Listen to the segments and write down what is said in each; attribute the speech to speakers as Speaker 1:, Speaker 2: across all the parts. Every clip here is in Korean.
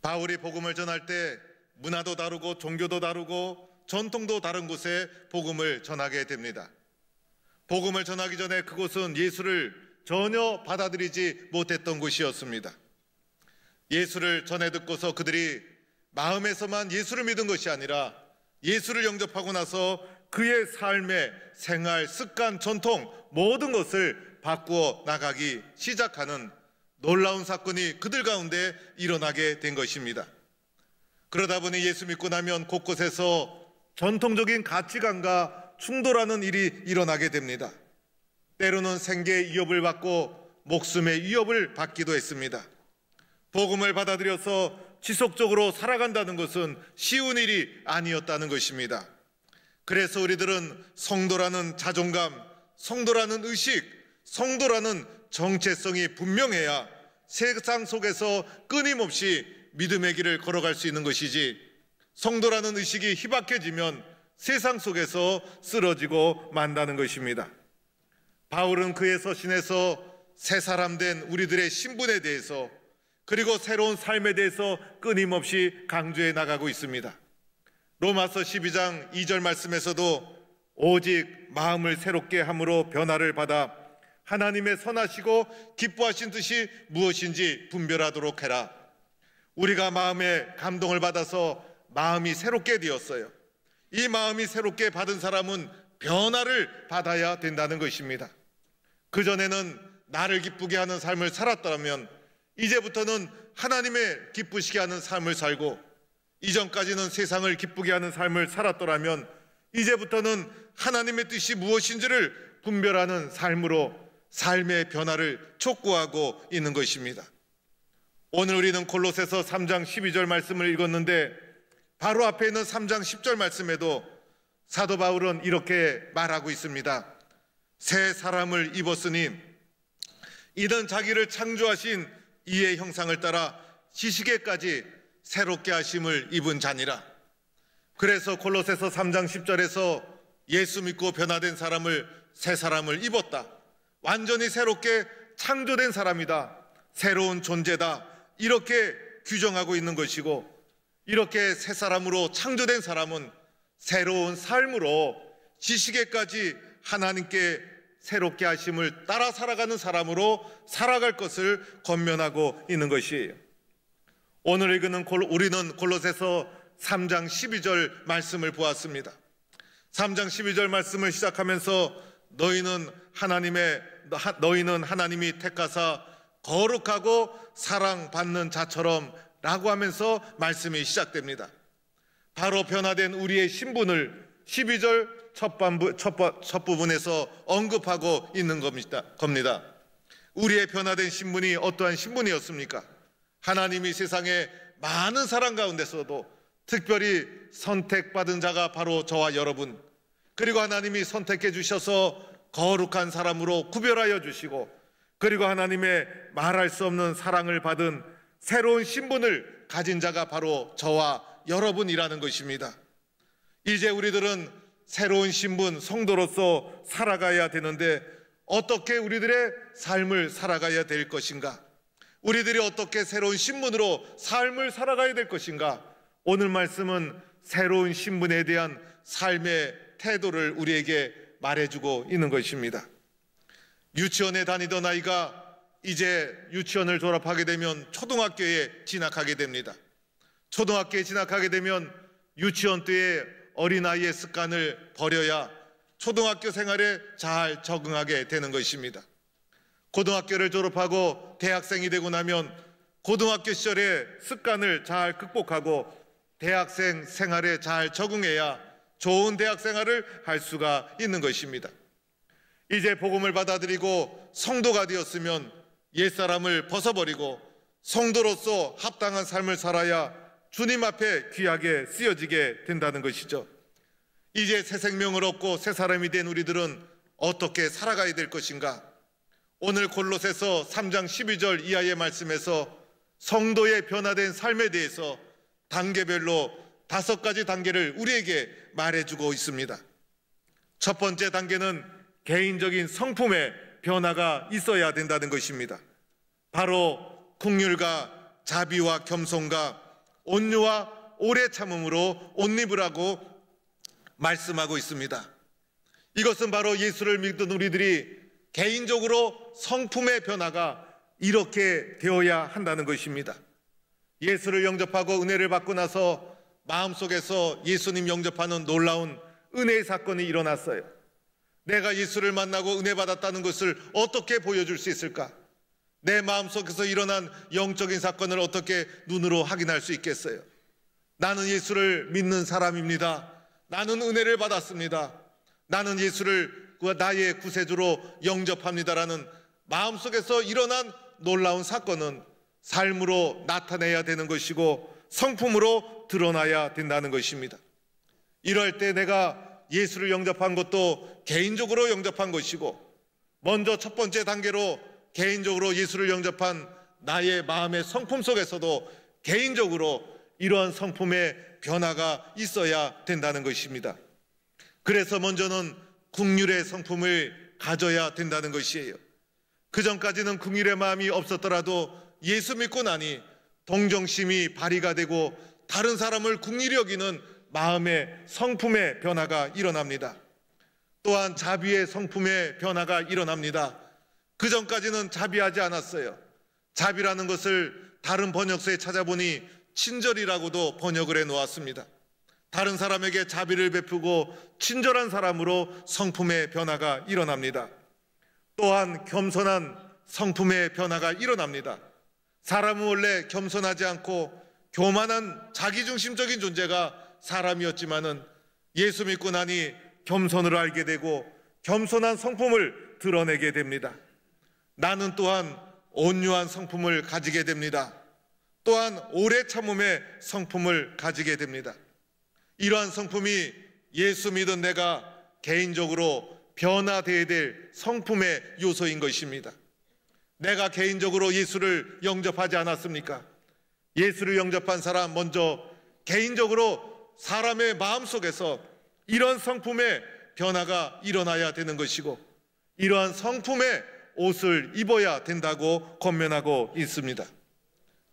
Speaker 1: 바울이 복음을 전할 때 문화도 다르고 종교도 다르고 전통도 다른 곳에 복음을 전하게 됩니다. 복음을 전하기 전에 그곳은 예수를 전혀 받아들이지 못했던 곳이었습니다. 예수를 전해 듣고서 그들이 마음에서만 예수를 믿은 것이 아니라 예수를 영접하고 나서 그의 삶의 생활, 습관, 전통 모든 것을 바꾸어 나가기 시작하는 놀라운 사건이 그들 가운데 일어나게 된 것입니다. 그러다 보니 예수 믿고 나면 곳곳에서 전통적인 가치관과 충돌하는 일이 일어나게 됩니다. 때로는 생계의 위협을 받고 목숨의 위협을 받기도 했습니다. 복음을 받아들여서 지속적으로 살아간다는 것은 쉬운 일이 아니었다는 것입니다. 그래서 우리들은 성도라는 자존감, 성도라는 의식, 성도라는 정체성이 분명해야 세상 속에서 끊임없이 믿음의 길을 걸어갈 수 있는 것이지, 성도라는 의식이 희박해지면 세상 속에서 쓰러지고 만다는 것입니다. 바울은 그의 서신에서 새 사람 된 우리들의 신분에 대해서, 그리고 새로운 삶에 대해서 끊임없이 강조해 나가고 있습니다. 로마서 12장 2절 말씀에서도 오직 마음을 새롭게 함으로 변화를 받아 하나님의 선하시고 기뻐하신 뜻이 무엇인지 분별하도록 해라. 우리가 마음에 감동을 받아서 마음이 새롭게 되었어요. 이 마음이 새롭게 받은 사람은 변화를 받아야 된다는 것입니다. 그전에는 나를 기쁘게 하는 삶을 살았다면 이제부터는 하나님의 기쁘시게 하는 삶을 살고, 이전까지는 세상을 기쁘게 하는 삶을 살았더라면 이제부터는 하나님의 뜻이 무엇인지를 분별하는 삶으로 삶의 변화를 촉구하고 있는 것입니다. 오늘 우리는 골로새서 3장 12절 말씀을 읽었는데, 바로 앞에 있는 3장 10절 말씀에도 사도 바울은 이렇게 말하고 있습니다. 새 사람을 입었으니 이는 자기를 창조하신 이의 형상을 따라 지식에까지 새롭게 하심을 입은 자니라. 그래서 골로새서 3장 10절에서 예수 믿고 변화된 사람을, 새 사람을 입었다, 완전히 새롭게 창조된 사람이다, 새로운 존재다, 이렇게 규정하고 있는 것이고, 이렇게 새 사람으로 창조된 사람은 새로운 삶으로 지식에까지 하나님께 새롭게 하심을 따라 살아가는 사람으로 살아갈 것을 권면하고 있는 것이에요. 오늘 읽는 우리는 골로새서 3장 12절 말씀을 보았습니다. 3장 12절 말씀을 시작하면서 너희는 하나님이 택하사 거룩하고 사랑받는 자처럼 라고 하면서 말씀이 시작됩니다. 바로 변화된 우리의 신분을 12절 첫 부분에서 언급하고 있는 겁니다. 우리의 변화된 신분이 어떠한 신분이었습니까? 하나님이 세상에 많은 사람 가운데서도 특별히 선택받은 자가 바로 저와 여러분, 그리고 하나님이 선택해 주셔서 거룩한 사람으로 구별하여 주시고, 그리고 하나님의 말할 수 없는 사랑을 받은 새로운 신분을 가진 자가 바로 저와 여러분이라는 것입니다. 이제 우리들은 새로운 신분, 성도로서 살아가야 되는데 어떻게 우리들의 삶을 살아가야 될 것인가? 우리들이 어떻게 새로운 신분으로 삶을 살아가야 될 것인가? 오늘 말씀은 새로운 신분에 대한 삶의 태도를 우리에게 말해주고 있는 것입니다. 유치원에 다니던 아이가 이제 유치원을 졸업하게 되면 초등학교에 진학하게 됩니다. 초등학교에 진학하게 되면 유치원 때의 어린아이의 습관을 버려야 초등학교 생활에 잘 적응하게 되는 것입니다. 고등학교를 졸업하고 대학생이 되고 나면 고등학교 시절의 습관을 잘 극복하고 대학생 생활에 잘 적응해야 좋은 대학 생활을 할 수가 있는 것입니다. 이제 복음을 받아들이고 성도가 되었으면 옛사람을 벗어버리고 성도로서 합당한 삶을 살아야 주님 앞에 귀하게 쓰여지게 된다는 것이죠. 이제 새 생명을 얻고 새 사람이 된 우리들은 어떻게 살아가야 될 것인가? 오늘 골로새서 3장 12절 이하의 말씀에서 성도의 변화된 삶에 대해서 단계별로 5가지 단계를 우리에게 말해주고 있습니다. 첫 번째 단계는 개인적인 성품의 변화가 있어야 된다는 것입니다. 바로 긍휼과 자비와 겸손과 온유와 오래 참음으로 옷 입으라고 말씀하고 있습니다. 이것은 바로 예수를 믿던 우리들이 개인적으로 성품의 변화가 이렇게 되어야 한다는 것입니다. 예수를 영접하고 은혜를 받고 나서 마음속에서 예수님 영접하는 놀라운 은혜의 사건이 일어났어요. 내가 예수를 만나고 은혜 받았다는 것을 어떻게 보여줄 수 있을까? 내 마음속에서 일어난 영적인 사건을 어떻게 눈으로 확인할 수 있겠어요? 나는 예수를 믿는 사람입니다. 나는 은혜를 받았습니다. 나는 예수를 나의 구세주로 영접합니다라는 마음속에서 일어난 놀라운 사건은 삶으로 나타내야 되는 것이고 성품으로 드러나야 된다는 것입니다. 이럴 때 내가 예수를 영접한 것도 개인적으로 영접한 것이고, 먼저 첫 번째 단계로 개인적으로 예수를 영접한 나의 마음의 성품 속에서도 개인적으로 이러한 성품의 변화가 있어야 된다는 것입니다. 그래서 먼저는 긍휼의 성품을 가져야 된다는 것이에요. 그 전까지는 긍휼의 마음이 없었더라도 예수 믿고 나니 동정심이 발휘가 되고 다른 사람을 긍휼히 여기는 마음의 성품의 변화가 일어납니다. 또한 자비의 성품의 변화가 일어납니다. 그 전까지는 자비하지 않았어요. 자비라는 것을 다른 번역서에 찾아보니 친절이라고도 번역을 해놓았습니다. 다른 사람에게 자비를 베푸고 친절한 사람으로 성품의 변화가 일어납니다. 또한 겸손한 성품의 변화가 일어납니다. 사람은 원래 겸손하지 않고 교만한 자기중심적인 존재가 사람이었지만은 예수 믿고 나니 겸손을 알게 되고 겸손한 성품을 드러내게 됩니다. 나는 또한 온유한 성품을 가지게 됩니다. 또한 오래 참음의 성품을 가지게 됩니다. 이러한 성품이 예수 믿은 내가 개인적으로 변화되어야 될 성품의 요소인 것입니다. 내가 개인적으로 예수를 영접하지 않았습니까? 예수를 영접한 사람 먼저 개인적으로 사람의 마음속에서 이런 성품의 변화가 일어나야 되는 것이고, 이러한 성품의 옷을 입어야 된다고 권면하고 있습니다.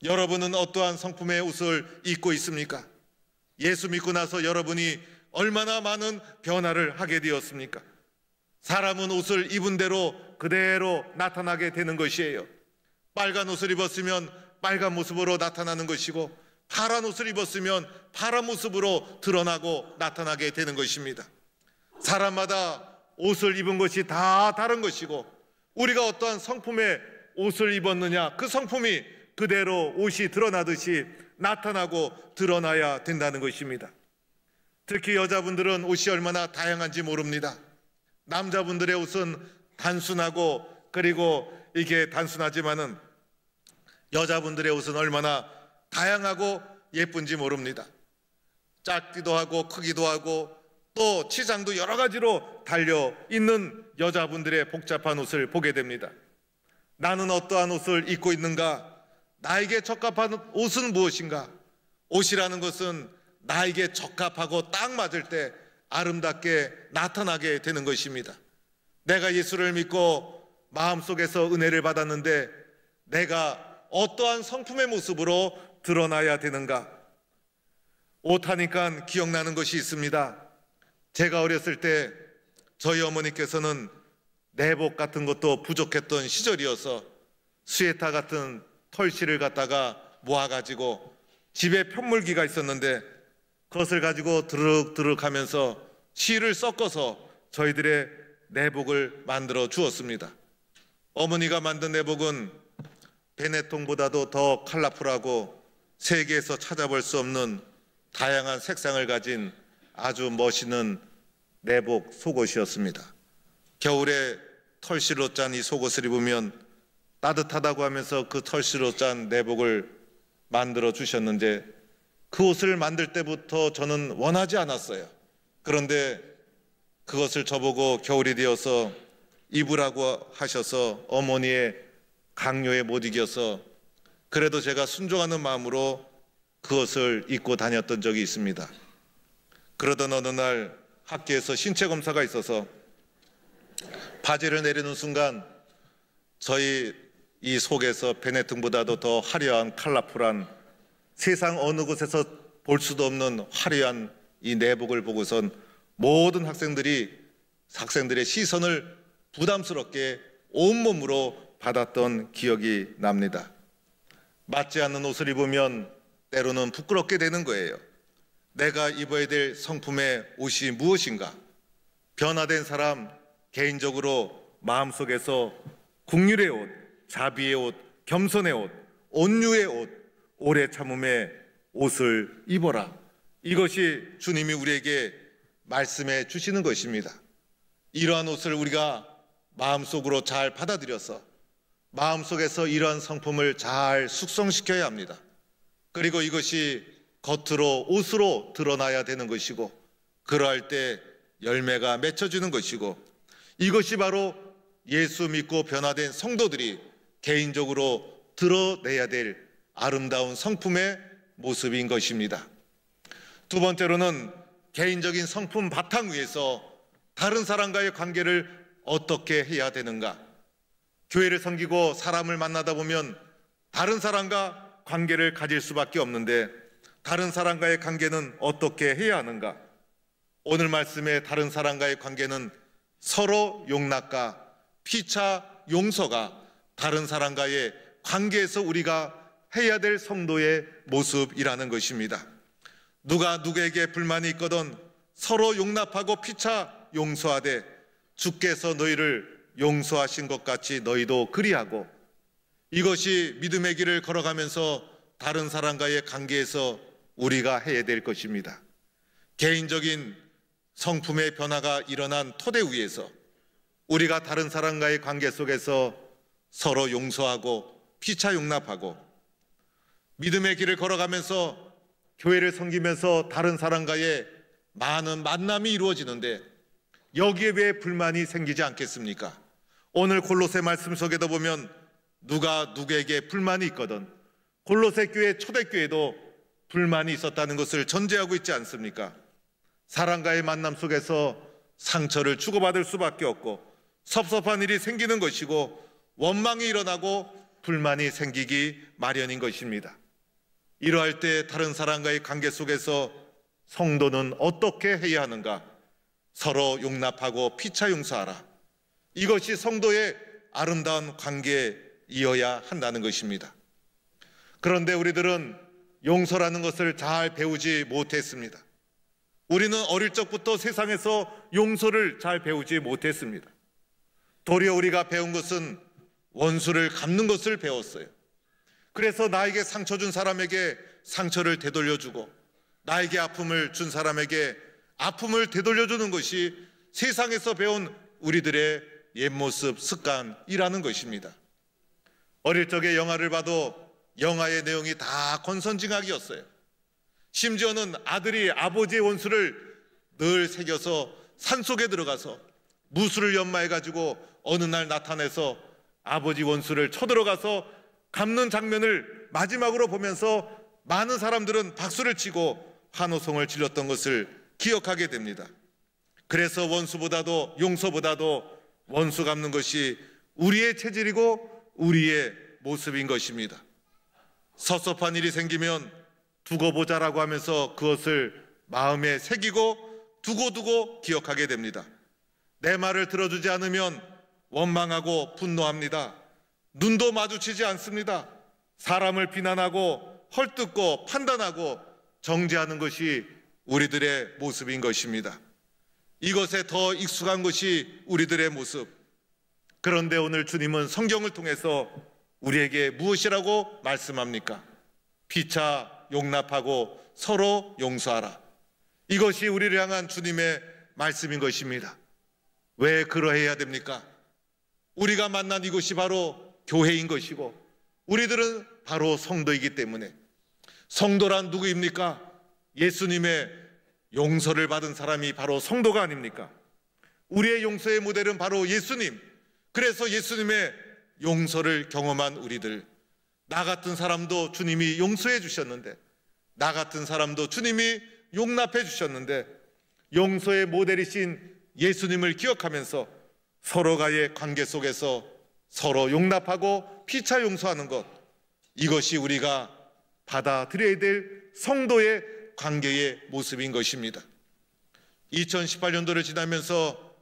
Speaker 1: 여러분은 어떠한 성품의 옷을 입고 있습니까? 예수 믿고 나서 여러분이 얼마나 많은 변화를 하게 되었습니까? 사람은 옷을 입은 대로 그대로 나타나게 되는 것이에요. 빨간 옷을 입었으면 빨간 모습으로 나타나는 것이고, 파란 옷을 입었으면 파란 모습으로 드러나고 나타나게 되는 것입니다. 사람마다 옷을 입은 것이 다 다른 것이고, 우리가 어떠한 성품의 옷을 입었느냐, 그 성품이 그대로 옷이 드러나듯이 나타나고 드러나야 된다는 것입니다. 특히 여자분들은 옷이 얼마나 다양한지 모릅니다. 남자분들의 옷은 단순하고 그리고 이게 단순하지만은 여자분들의 옷은 얼마나 다양하고 예쁜지 모릅니다. 작기도 하고 크기도 하고 또 치장도 여러 가지로 달려 있는 여자분들의 복잡한 옷을 보게 됩니다. 나는 어떠한 옷을 입고 있는가? 나에게 적합한 옷은 무엇인가? 옷이라는 것은 나에게 적합하고 딱 맞을 때 아름답게 나타나게 되는 것입니다. 내가 예수를 믿고 마음속에서 은혜를 받았는데 내가 어떠한 성품의 모습으로 드러나야 되는가? 옷하니까 기억나는 것이 있습니다. 제가 어렸을 때 저희 어머니께서는 내복 같은 것도 부족했던 시절이어서 스웨터 같은 털실을 갖다가 모아가지고 집에 편물기가 있었는데 그것을 가지고 드륵드륵 하면서 실을 섞어서 저희들의 내복을 만들어 주었습니다. 어머니가 만든 내복은 베네통보다도 더 컬러풀하고 세계에서 찾아볼 수 없는 다양한 색상을 가진 아주 멋있는 내복 속옷이었습니다. 겨울에 털실로 짠 이 속옷을 입으면 따뜻하다고 하면서 그 털실로 짠 내복을 만들어 주셨는데 그 옷을 만들 때부터 저는 원하지 않았어요. 그런데 그것을 저보고 겨울이 되어서 입으라고 하셔서 어머니의 강요에 못 이겨서 그래도 제가 순종하는 마음으로 그것을 입고 다녔던 적이 있습니다. 그러던 어느 날 학교에서 신체 검사가 있어서 바지를 내리는 순간 저희 이 속에서 베네통보다도 더 화려한 컬러풀한 세상 어느 곳에서 볼 수도 없는 화려한 이 내복을 보고선 모든 학생들의 시선을 부담스럽게 온몸으로 받았던 기억이 납니다. 맞지 않는 옷을 입으면 때로는 부끄럽게 되는 거예요. 내가 입어야 될 성품의 옷이 무엇인가? 변화된 사람, 개인적으로 마음속에서 긍휼의 옷, 자비의 옷, 겸손의 옷, 온유의 옷, 오래 참음의 옷을 입어라. 이것이 주님이 우리에게 말씀해 주시는 것입니다. 이러한 옷을 우리가 마음속으로 잘 받아들여서 마음속에서 이러한 성품을 잘 숙성시켜야 합니다. 그리고 이것이 겉으로 옷으로 드러나야 되는 것이고, 그러할 때 열매가 맺혀지는 것이고, 이것이 바로 예수 믿고 변화된 성도들이 개인적으로 드러내야 될 아름다운 성품의 모습인 것입니다. 두 번째로는 개인적인 성품 바탕 위에서 다른 사람과의 관계를 어떻게 해야 되는가? 교회를 섬기고 사람을 만나다 보면 다른 사람과 관계를 가질 수밖에 없는데, 다른 사람과의 관계는 어떻게 해야 하는가? 오늘 말씀의 다른 사람과의 관계는 서로 용납과 피차 용서가 다른 사람과의 관계에서 우리가 해야 될 성도의 모습이라는 것입니다. 누가 누구에게 불만이 있거든 서로 용납하고 피차 용서하되 주께서 너희를 용서하신 것 같이 너희도 그리하고, 이것이 믿음의 길을 걸어가면서 다른 사람과의 관계에서 우리가 해야 될 것입니다. 개인적인 성품의 변화가 일어난 토대 위에서 우리가 다른 사람과의 관계 속에서 서로 용서하고 피차 용납하고, 믿음의 길을 걸어가면서 교회를 섬기면서 다른 사람과의 많은 만남이 이루어지는데, 여기에 왜 불만이 생기지 않겠습니까? 오늘 골로새 말씀 속에도 보면 누가 누구에게 불만이 있거든 골로새 교회 초대교회도 불만이 있었다는 것을 전제하고 있지 않습니까? 사람과의 만남 속에서 상처를 주고받을 수밖에 없고, 섭섭한 일이 생기는 것이고, 원망이 일어나고 불만이 생기기 마련인 것입니다. 이러할 때 다른 사람과의 관계 속에서 성도는 어떻게 해야 하는가? 서로 용납하고 피차 용서하라. 이것이 성도의 아름다운 관계이어야 한다는 것입니다. 그런데 우리들은 용서라는 것을 잘 배우지 못했습니다. 우리는 어릴 적부터 세상에서 용서를 잘 배우지 못했습니다. 도리어 우리가 배운 것은 원수를 갚는 것을 배웠어요. 그래서 나에게 상처 준 사람에게 상처를 되돌려주고, 나에게 아픔을 준 사람에게 아픔을 되돌려주는 것이 세상에서 배운 우리들의 옛모습, 습관이라는 것입니다. 어릴 적에 영화를 봐도 영화의 내용이 다 권선징악이었어요. 심지어는 아들이 아버지의 원수를 늘 새겨서 산속에 들어가서 무술을 연마해가지고 어느 날 나타내서 아버지 원수를 쳐들어가서 갚는 장면을 마지막으로 보면서 많은 사람들은 박수를 치고 환호성을 질렀던 것을 기억하게 됩니다. 그래서 원수보다도 용서보다도 원수 갚는 것이 우리의 체질이고 우리의 모습인 것입니다. 섭섭한 일이 생기면 두고 보자라고 하면서 그것을 마음에 새기고 두고두고 기억하게 됩니다. 내 말을 들어주지 않으면 원망하고 분노합니다. 눈도 마주치지 않습니다. 사람을 비난하고 헐뜯고 판단하고 정죄하는 것이 우리들의 모습인 것입니다. 이것에 더 익숙한 것이 우리들의 모습. 그런데 오늘 주님은 성경을 통해서 우리에게 무엇이라고 말씀합니까? 피차 용납하고 서로 용서하라. 이것이 우리를 향한 주님의 말씀인 것입니다. 왜 그러해야 됩니까? 우리가 만난 이곳이 바로 교회인 것이고, 우리들은 바로 성도이기 때문에. 성도란 누구입니까? 예수님의 용서를 받은 사람이 바로 성도가 아닙니까? 우리의 용서의 모델은 바로 예수님. 그래서 예수님의 용서를 경험한 우리들, 나 같은 사람도 주님이 용서해 주셨는데, 나 같은 사람도 주님이 용납해 주셨는데, 용서의 모델이신 예수님을 기억하면서 서로가의 관계 속에서 서로 용납하고 피차 용서하는 것, 이것이 우리가 받아들여야 될 성도의 관계의 모습인 것입니다. 2018년도를 지나면서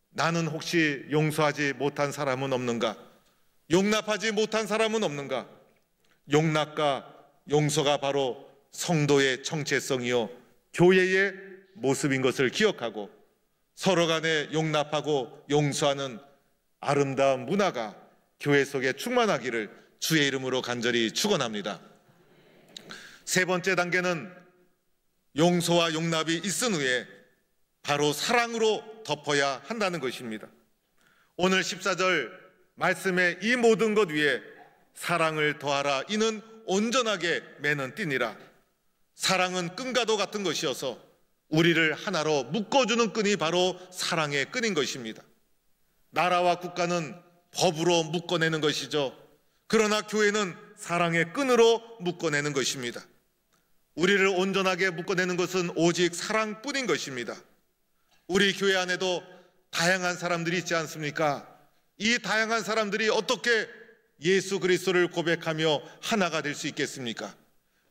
Speaker 1: 나는 혹시 용서하지 못한 사람은 없는가? 용납하지 못한 사람은 없는가? 용납과 용서가 바로 성도의 정체성이요 교회의 모습인 것을 기억하고 서로 간에 용납하고 용서하는 아름다운 문화가 교회 속에 충만하기를 주의 이름으로 간절히 축원합니다. 세 번째 단계는 용서와 용납이 있은 후에 바로 사랑으로 덮어야 한다는 것입니다. 오늘 14절 말씀의 이 모든 것 위에 사랑을 더하라. 이는 온전하게 매는 띠니라. 사랑은 끈과도 같은 것이어서 우리를 하나로 묶어주는 끈이 바로 사랑의 끈인 것입니다. 나라와 국가는 법으로 묶어내는 것이죠. 그러나 교회는 사랑의 끈으로 묶어내는 것입니다. 우리를 온전하게 묶어내는 것은 오직 사랑뿐인 것입니다. 우리 교회 안에도 다양한 사람들이 있지 않습니까? 이 다양한 사람들이 어떻게 예수 그리스도를 고백하며 하나가 될 수 있겠습니까?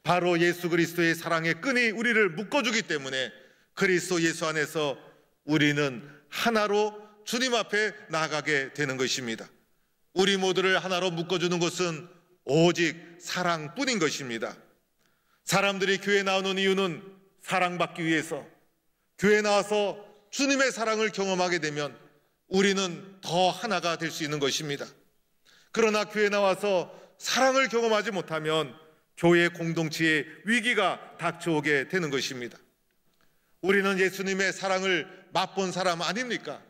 Speaker 1: 바로 예수 그리스도의 사랑의 끈이 우리를 묶어주기 때문에 그리스도 예수 안에서 우리는 하나로 주님 앞에 나아가게 되는 것입니다. 우리 모두를 하나로 묶어주는 것은 오직 사랑뿐인 것입니다. 사람들이 교회에 나오는 이유는 사랑받기 위해서, 교회에 나와서 주님의 사랑을 경험하게 되면 우리는 더 하나가 될 수 있는 것입니다. 그러나 교회에 나와서 사랑을 경험하지 못하면 교회 공동체의 위기가 닥쳐오게 되는 것입니다. 우리는 예수님의 사랑을 맛본 사람 아닙니까?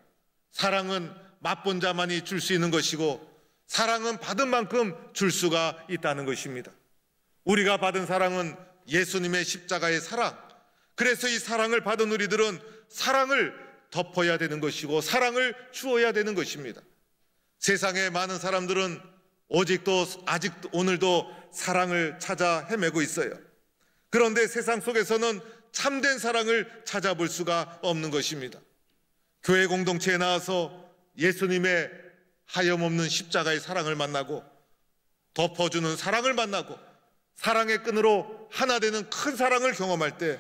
Speaker 1: 사랑은 맛본 자만이 줄 수 있는 것이고 사랑은 받은 만큼 줄 수가 있다는 것입니다. 우리가 받은 사랑은 예수님의 십자가의 사랑, 그래서 이 사랑을 받은 우리들은 사랑을 덮어야 되는 것이고 사랑을 주어야 되는 것입니다. 세상의 많은 사람들은 아직 오늘도 사랑을 찾아 헤매고 있어요. 그런데 세상 속에서는 참된 사랑을 찾아볼 수가 없는 것입니다. 교회 공동체에 나와서 예수님의 하염없는 십자가의 사랑을 만나고 덮어주는 사랑을 만나고 사랑의 끈으로 하나 되는 큰 사랑을 경험할 때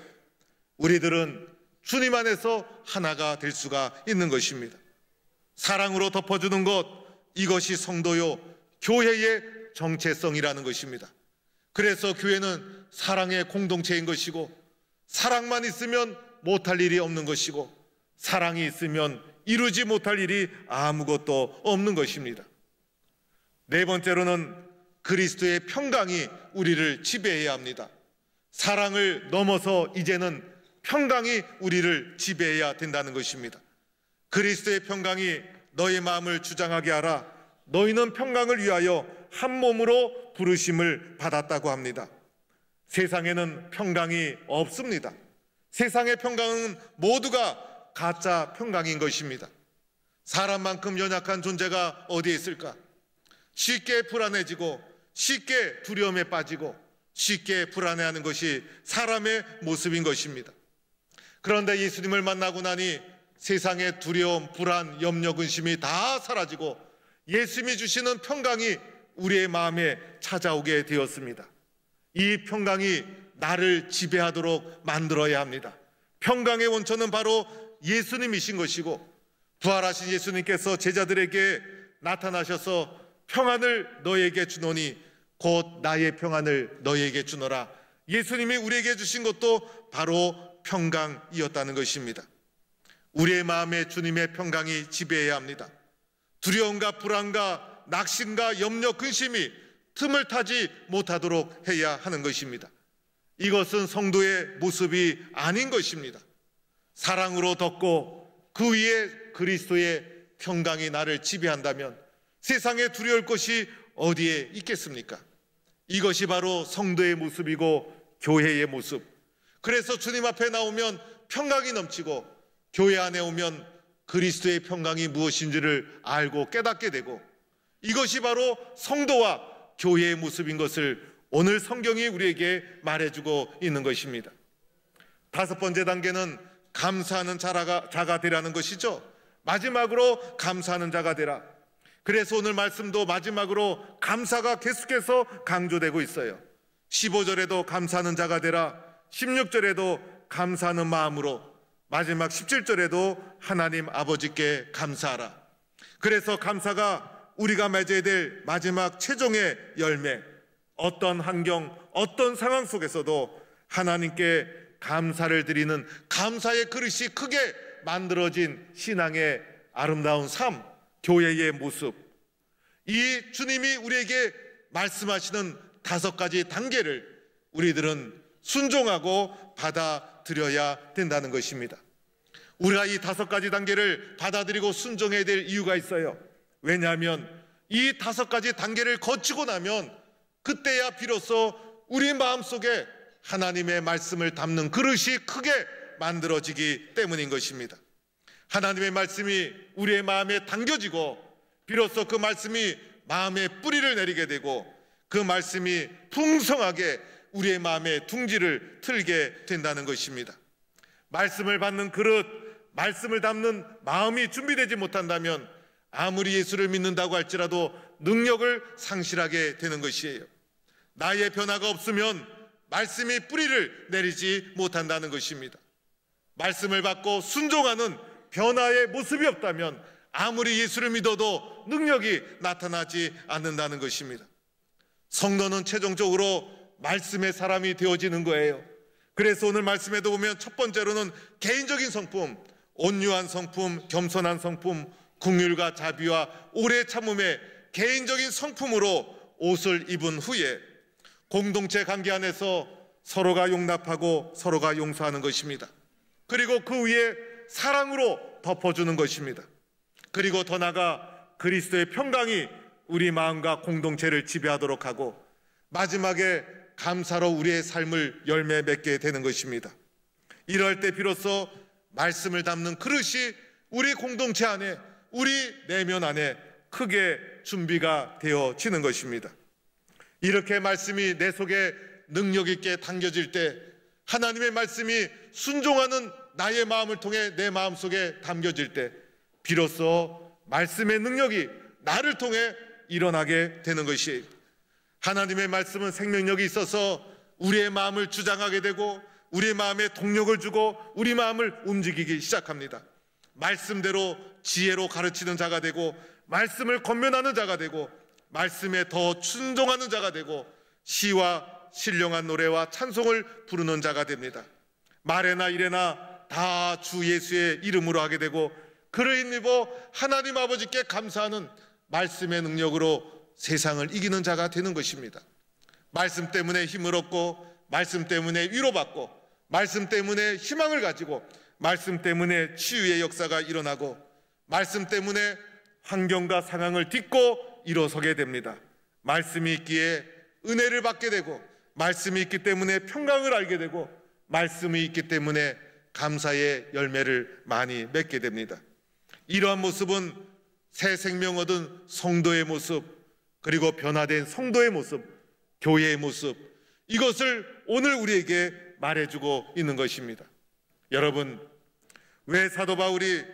Speaker 1: 우리들은 주님 안에서 하나가 될 수가 있는 것입니다. 사랑으로 덮어주는 것, 이것이 성도요 교회의 정체성이라는 것입니다. 그래서 교회는 사랑의 공동체인 것이고 사랑만 있으면 못할 일이 없는 것이고 사랑이 있으면 이루지 못할 일이 아무것도 없는 것입니다. 네 번째로는 그리스도의 평강이 우리를 지배해야 합니다. 사랑을 넘어서 이제는 평강이 우리를 지배해야 된다는 것입니다. 그리스도의 평강이 너의 마음을 주장하게 하라. 너희는 평강을 위하여 한 몸으로 부르심을 받았다고 합니다. 세상에는 평강이 없습니다. 세상의 평강은 모두가 가짜 평강인 것입니다. 사람만큼 연약한 존재가 어디에 있을까? 쉽게 불안해지고 쉽게 두려움에 빠지고 쉽게 불안해하는 것이 사람의 모습인 것입니다. 그런데 예수님을 만나고 나니 세상의 두려움, 불안, 염려, 근심이 다 사라지고 예수님이 주시는 평강이 우리의 마음에 찾아오게 되었습니다. 이 평강이 나를 지배하도록 만들어야 합니다. 평강의 원천은 바로 예수님이신 것이고 부활하신 예수님께서 제자들에게 나타나셔서 평안을 너에게 주노니 곧 나의 평안을 너에게 주노라. 예수님이 우리에게 주신 것도 바로 평강이었다는 것입니다. 우리의 마음에 주님의 평강이 지배해야 합니다. 두려움과 불안과 낙심과 염려, 근심이 틈을 타지 못하도록 해야 하는 것입니다. 이것은 성도의 모습이 아닌 것입니다. 사랑으로 덮고 그 위에 그리스도의 평강이 나를 지배한다면 세상에 두려울 것이 어디에 있겠습니까? 이것이 바로 성도의 모습이고 교회의 모습. 그래서 주님 앞에 나오면 평강이 넘치고 교회 안에 오면 그리스도의 평강이 무엇인지를 알고 깨닫게 되고 이것이 바로 성도와 교회의 모습인 것을 오늘 성경이 우리에게 말해주고 있는 것입니다. 다섯 번째 단계는 감사하는 자가 되라는 것이죠. 마지막으로 감사하는 자가 되라. 그래서 오늘 말씀도 마지막으로 감사가 계속해서 강조되고 있어요. 15절에도 감사하는 자가 되라, 16절에도 감사하는 마음으로, 마지막 17절에도 하나님 아버지께 감사하라. 그래서 감사가 우리가 맺어야 될 마지막 최종의 열매, 어떤 환경, 어떤 상황 속에서도 하나님께 감사를 드리는 감사의 그릇이 크게 만들어진 신앙의 아름다운 삶, 교회의 모습, 이 주님이 우리에게 말씀하시는 5가지 단계를 우리들은 순종하고 받아들여야 된다는 것입니다. 우리가 이 5가지 단계를 받아들이고 순종해야 될 이유가 있어요. 왜냐하면 이 5가지 단계를 거치고 나면 그때야 비로소 우리 마음속에 하나님의 말씀을 담는 그릇이 크게 만들어지기 때문인 것입니다. 하나님의 말씀이 우리의 마음에 담겨지고 비로소 그 말씀이 마음에 뿌리를 내리게 되고 그 말씀이 풍성하게 우리의 마음에 둥지를 틀게 된다는 것입니다. 말씀을 받는 그릇, 말씀을 담는 마음이 준비되지 못한다면 아무리 예수를 믿는다고 할지라도 능력을 상실하게 되는 것이에요. 나의 변화가 없으면 말씀이 뿌리를 내리지 못한다는 것입니다. 말씀을 받고 순종하는 변화의 모습이 없다면 아무리 예수를 믿어도 능력이 나타나지 않는다는 것입니다. 성도는 최종적으로 말씀의 사람이 되어지는 거예요. 그래서 오늘 말씀에도 보면 첫 번째로는 개인적인 성품, 온유한 성품, 겸손한 성품, 긍휼과 자비와 오래 참음의 개인적인 성품으로 옷을 입은 후에 공동체 관계 안에서 서로가 용납하고 서로가 용서하는 것입니다. 그리고 그 위에 사랑으로 덮어주는 것입니다. 그리고 더 나아가 그리스도의 평강이 우리 마음과 공동체를 지배하도록 하고 마지막에 감사로 우리의 삶을 열매 맺게 되는 것입니다. 이럴 때 비로소 말씀을 담는 그릇이 우리 공동체 안에, 우리 내면 안에 크게 준비가 되어지는 것입니다. 이렇게 말씀이 내 속에 능력 있게 담겨질 때, 하나님의 말씀이 순종하는 나의 마음을 통해 내 마음속에 담겨질 때 비로소 말씀의 능력이 나를 통해 일어나게 되는 것이에요. 하나님의 말씀은 생명력이 있어서 우리의 마음을 주장하게 되고 우리의 마음에 동력을 주고 우리 마음을 움직이기 시작합니다. 말씀대로 지혜로 가르치는 자가 되고 말씀을 권면하는 자가 되고 말씀에 더 순종하는 자가 되고 시와 신령한 노래와 찬송을 부르는 자가 됩니다. 말에나 일에나 다 주 예수의 이름으로 하게 되고 그를 힘입어 하나님 아버지께 감사하는 말씀의 능력으로 세상을 이기는 자가 되는 것입니다. 말씀 때문에 힘을 얻고 말씀 때문에 위로받고 말씀 때문에 희망을 가지고 말씀 때문에 치유의 역사가 일어나고 말씀 때문에 환경과 상황을 딛고 일어서게 됩니다. 말씀이 있기에 은혜를 받게 되고 말씀이 있기 때문에 평강을 알게 되고 말씀이 있기 때문에 감사의 열매를 많이 맺게 됩니다. 이러한 모습은 새 생명 얻은 성도의 모습, 그리고 변화된 성도의 모습, 교회의 모습, 이것을 오늘 우리에게 말해주고 있는 것입니다. 여러분, 왜 사도 바울이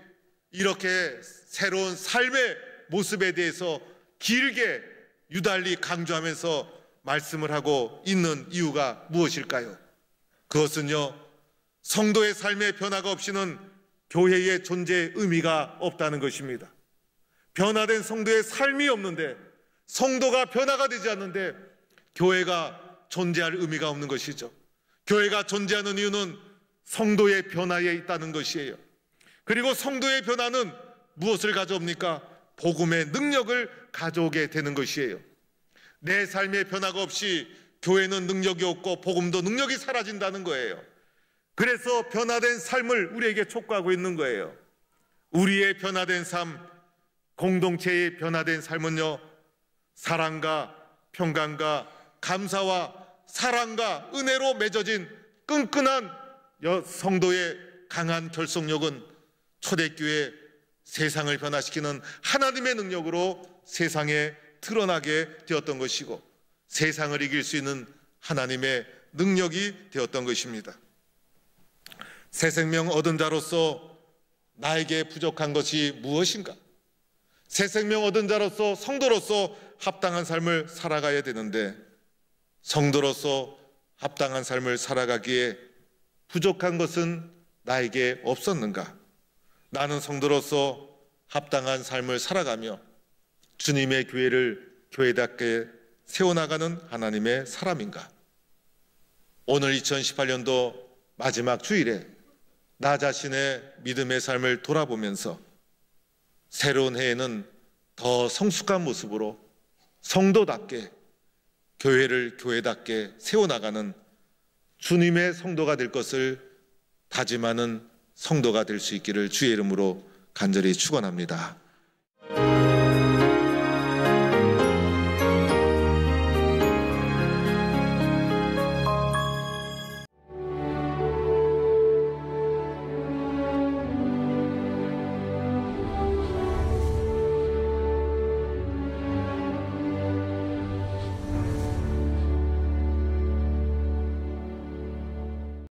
Speaker 1: 이렇게 새로운 삶의 모습에 대해서 길게 유달리 강조하면서 말씀을 하고 있는 이유가 무엇일까요? 그것은요, 성도의 삶의 변화가 없이는 교회의 존재의 의미가 없다는 것입니다. 변화된 성도의 삶이 없는데, 성도가 변화가 되지 않는데 교회가 존재할 의미가 없는 것이죠. 교회가 존재하는 이유는 성도의 변화에 있다는 것이에요. 그리고 성도의 변화는 무엇을 가져옵니까? 복음의 능력을 가져오게 되는 것이에요. 내 삶의 변화가 없이 교회는 능력이 없고 복음도 능력이 사라진다는 거예요. 그래서 변화된 삶을 우리에게 촉구하고 있는 거예요. 우리의 변화된 삶, 공동체의 변화된 삶은요, 사랑과 평강과 감사와 사랑과 은혜로 맺어진 끈끈한 성도의 강한 결속력은 초대교회 세상을 변화시키는 하나님의 능력으로 세상에 드러나게 되었던 것이고 세상을 이길 수 있는 하나님의 능력이 되었던 것입니다. 새 생명 얻은 자로서 나에게 부족한 것이 무엇인가? 새 생명 얻은 자로서 성도로서 합당한 삶을 살아가야 되는데 성도로서 합당한 삶을 살아가기에 부족한 것은 나에게 없었는가? 나는 성도로서 합당한 삶을 살아가며 주님의 교회를 교회답게 세워나가는 하나님의 사람인가? 오늘 2018년도 마지막 주일에 나 자신의 믿음의 삶을 돌아보면서 새로운 해에는 더 성숙한 모습으로 성도답게 교회를 교회답게 세워나가는 주님의 성도가 될 것을 다짐하는 성도가 될 수 있기를 주의 이름으로 간절히 축원합니다.